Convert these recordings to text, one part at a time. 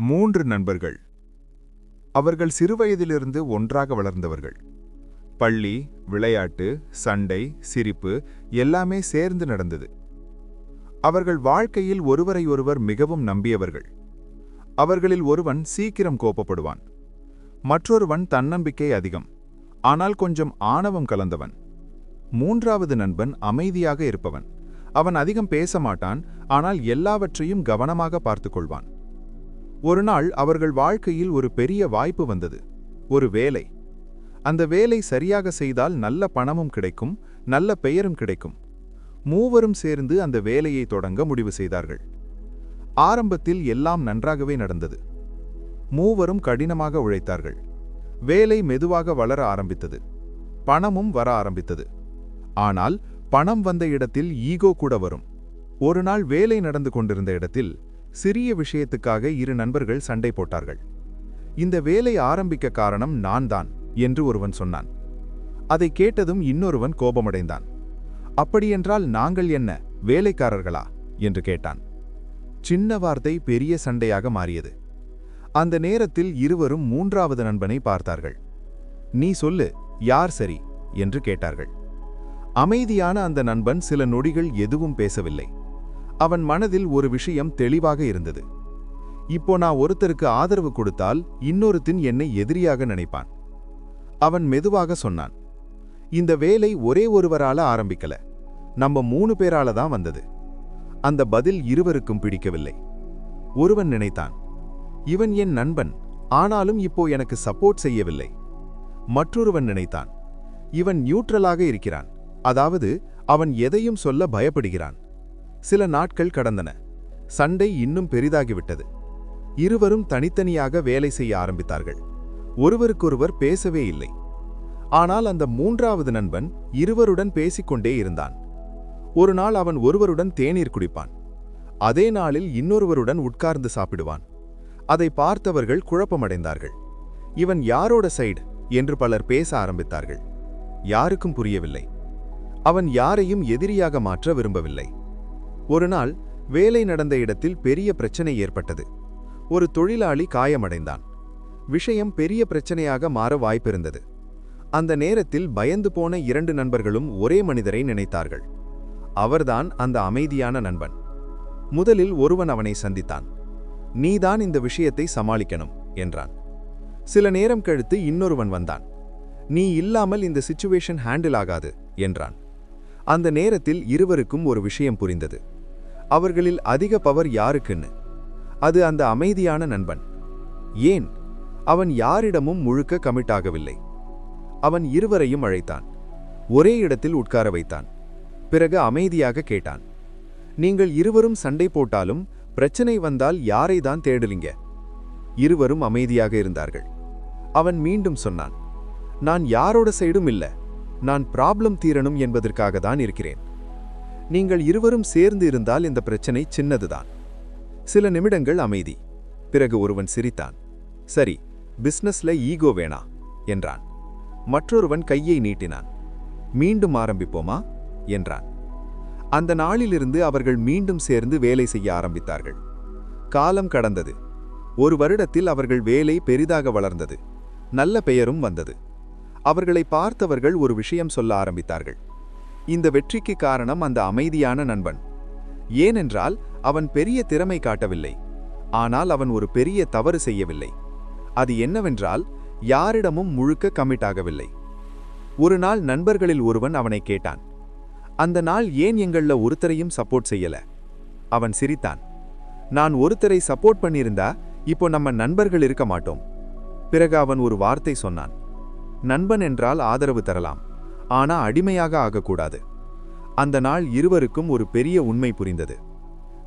3 நண்பர்கள். அவர்கள் சிறுவயதிலிருந்து ஒன்றாக வளர்ந்தவர்கள். பள்ளி, விளையாட்டு, சண்டை, சிரிப்பு எல்லாமே சேர்ந்து நடந்தது. அவர்கள் வாழ்க்கையில் ஒருவரையொருவர் மிகவும் நம்பியவர்கள். அவர்களில் ஒருவன் சீக்கிரம் கோபப்படுவான். மற்றொருவன் தன்னம்பிக்கை அதிகம், ஆனால் கொஞ்சம் ஆணவம் கலந்தவன். 3வது நண்பன் அமைதியாக இருப்பவன். அவன் அதிகம் பேச மாட்டான், ஆனால் எல்லாவற்றையும் கவனமாக பார்த்துக்கொள்வான். ஒரு நாள் அவர்கள் வாழ்க்கையில் ஒரு பெரிய வாய்ப்பு வந்தது. ஒரு வேலை. அந்த வேலை சரியாக செய்தால் நல்ல பணமும் கிடைக்கும், நல்ல பெயரும் கிடைக்கும். மூவரும் சேர்ந்து அந்த வேலையை தொடங்க முடிவு செய்தார்கள். ஆரம்பத்தில் எல்லாம் நன்றாகவே நடந்தது. மூவரும் கடினமாக உழைத்தார்கள். வேலை மெதுவாக வளர ஆரம்பித்தது. பணமும் வர ஆரம்பித்தது. ஆனால் பணம் வந்த இடத்தில் ஈகோ கூட வரும். ஒரு நாள் வேலை நடந்து கொண்டிருந்த இடத்தில் சிறிய விஷயத்துக்காக 2 நண்பர்கள் சண்டை போட்டார்கள். இந்த வேலை ஆரம்பிக்க காரணம் நான் தான் என்று ஒருவன் சொன்னான். அதை கேட்டதும் இன்னொருவன் கோபமடைந்தான். அப்படியென்றால் நாங்கள் என்ன வேலைக்காரர்களா என்று கேட்டான். சின்ன வார்த்தை பெரிய சண்டையாக மாறியது. அந்த நேரத்தில் இருவரும் 3வது நண்பனை பார்த்தார்கள். நீ சொல்லு, யார் சரி என்று கேட்டார்கள். அமைதியான அந்த நண்பன் சில நொடிகள் எதுவும் பேசவில்லை. அவன் மனதில் ஒரு விஷயம் தெளிவாக இருந்தது. இப்போ நான் ஒருத்தருக்கு ஆதரவு கொடுத்தால் இன்னொருத்தின் என்னை எதிரியாக நினைப்பான். அவன் மெதுவாக சொன்னான், இந்த வேலை ஒரே ஒருவரால ஆரம்பிக்கல, நம்ம 3 பேரால தான் வந்தது. அந்த பதில் இருவருக்கும் பிடிக்கவில்லை. ஒருவன் நினைத்தான், இவன் என் நண்பன், ஆனாலும் இப்போ எனக்கு சப்போர்ட் செய்யவில்லை. மற்றொருவன் நினைத்தான், இவன் நியூட்ரலாக இருக்கிறான், அதாவது அவன் எதையும் சொல்ல பயப்படுகிறான். சில நாட்கள் கடந்தன. சண்டை இன்னும் பெரிதாகிவிட்டது. இருவரும் தனித்தனியாக வேலை செய்ய ஆரம்பித்தார்கள். ஒருவருக்கொருவர் பேசவே இல்லை. ஆனால் அந்த 3வது நண்பன் இருவருடன் பேசிக்கொண்டே இருந்தான். ஒரு நாள் அவன் ஒருவருடன் தேநீர் குடிப்பான். அதே நாளில் இன்னொருவருடன் உட்கார்ந்து சாப்பிடுவான். அதை பார்த்தவர்கள் குழப்பமடைந்தார்கள். இவன் யாரோட சைடு என்று பலர் பேச ஆரம்பித்தார்கள். யாருக்கும் புரியவில்லை. அவன் யாரையும் எதிரியாக மாற்ற விரும்பவில்லை. ஒரு நாள் வேலை நடந்த இடத்தில் பெரிய பிரச்சனை ஏற்பட்டது. ஒரு தொழிலாளி காயமடைந்தான். விஷயம் பெரிய பிரச்சனையாக மாற வாய்ப்பிருந்தது. அந்த நேரத்தில் பயந்து போன 2 நண்பர்களும் ஒரே மனிதரை நினைத்தார்கள். அவர்தான் அந்த அமைதியான நண்பன். முதலில் ஒருவன் அவனை சந்தித்தான். நீதான் இந்த விஷயத்தை சமாளிக்கணும் என்றான். சில நேரம் கழித்து இன்னொருவன் வந்தான். நீ இல்லாமல் இந்த சிச்சுவேஷன் ஹேண்டில் ஆகாது என்றான். அந்த நேரத்தில் இருவருக்கும் ஒரு விஷயம் புரிந்தது. அவர்களில் அதிக பவர் யாருக்குன்னு. அது அந்த அமைதியான நண்பன். ஏன்? அவன் யாரிடமும் முழுக்க கமிட் ஆகவில்லை. அவன் இருவரையும் அழைத்தான். ஒரே இடத்தில் உட்கார வைத்தான். பிறகு அமைதியாக கேட்டான், நீங்கள் இருவரும் சண்டை போட்டாலும் பிரச்சனை வந்தால் யாரை தான் தேடுறீங்க? இருவரும் அமைதியாக இருந்தார்கள். அவன் மீண்டும் சொன்னான், நான் யாரோட சைடும் இல்ல, நான் ப்ராப்ளம் தீரணும் என்பதற்காக தான் இருக்கிறேன். நீங்கள் இருவரும் சேர்ந்து இருந்தால் இந்த பிரச்சனை சின்னதுதான். சில நிமிடங்கள் அமைதி. பிறகு ஒருவன் சிரித்தான். சரி, பிசினஸ்ல ஈகோ வேணா என்றான். மற்றொருவன் கையை நீட்டினான். மீண்டும் ஆரம்பிப்போமா என்றான். அந்த நாளிலிருந்து அவர்கள் மீண்டும் சேர்ந்து வேலை செய்ய ஆரம்பித்தார்கள். காலம் கடந்தது. 1 வருடத்தில் அவர்கள் வேலை பெரிதாக வளர்ந்தது. நல்ல பெயரும் வந்தது. அவர்களை பார்த்தவர்கள் ஒரு விஷயம் சொல்ல ஆரம்பித்தார்கள். இந்த வெற்றிக்கு காரணம் அந்த அமைதியான நண்பன். ஏனென்றால் அவன் பெரிய திறமை காட்டவில்லை, ஆனால் அவன் ஒரு பெரிய தவறு செய்யவில்லை. அது என்னவென்றால் யாரிடமும் முழுக்க கமிட் ஆகவில்லை. ஒரு நாள் நண்பர்களில் ஒருவன் அவனை கேட்டான், அந்த நாள் ஏன் எங்கள ஒருத்தரையும் சப்போர்ட் செய்யல? அவன் சிரித்தான். நான் ஒருத்தரை சப்போர்ட் பண்ணியிருந்தா இப்போ நம்ம நண்பர்கள் இருக்க மாட்டோம். பிறகு அவன் ஒரு வார்த்தை சொன்னான், நண்பன் என்றால் ஆதரவு தரலாம், ஆனா அடிமையாக ஆகக்கூடாது. அந்த நாள் இருவருக்கும் ஒரு பெரிய உண்மை புரிந்தது.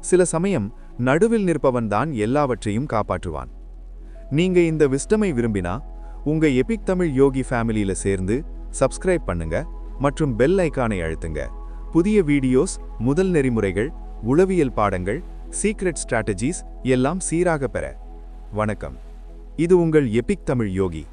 சில சமயம் நடுவில் நிற்பவன் தான் எல்லாவற்றையும் காப்பாற்றுவான். நீங்க இந்த விஸ்டமை விரும்பினா உங்க எபிக் தமிழ் யோகி ஃபேமிலியில சேர்ந்து சப்ஸ்கிரைப் பண்ணுங்க மற்றும் பெல் ஐகானை அழுத்துங்க. புதிய வீடியோஸ், முதல் நெறிமுறைகள், உளவியல் பாடங்கள், சீக்ரெட் ஸ்ட்ராட்டஜிஸ் எல்லாம் சீராக பெற. வணக்கம். இது உங்கள் எபிக் தமிழ் யோகி.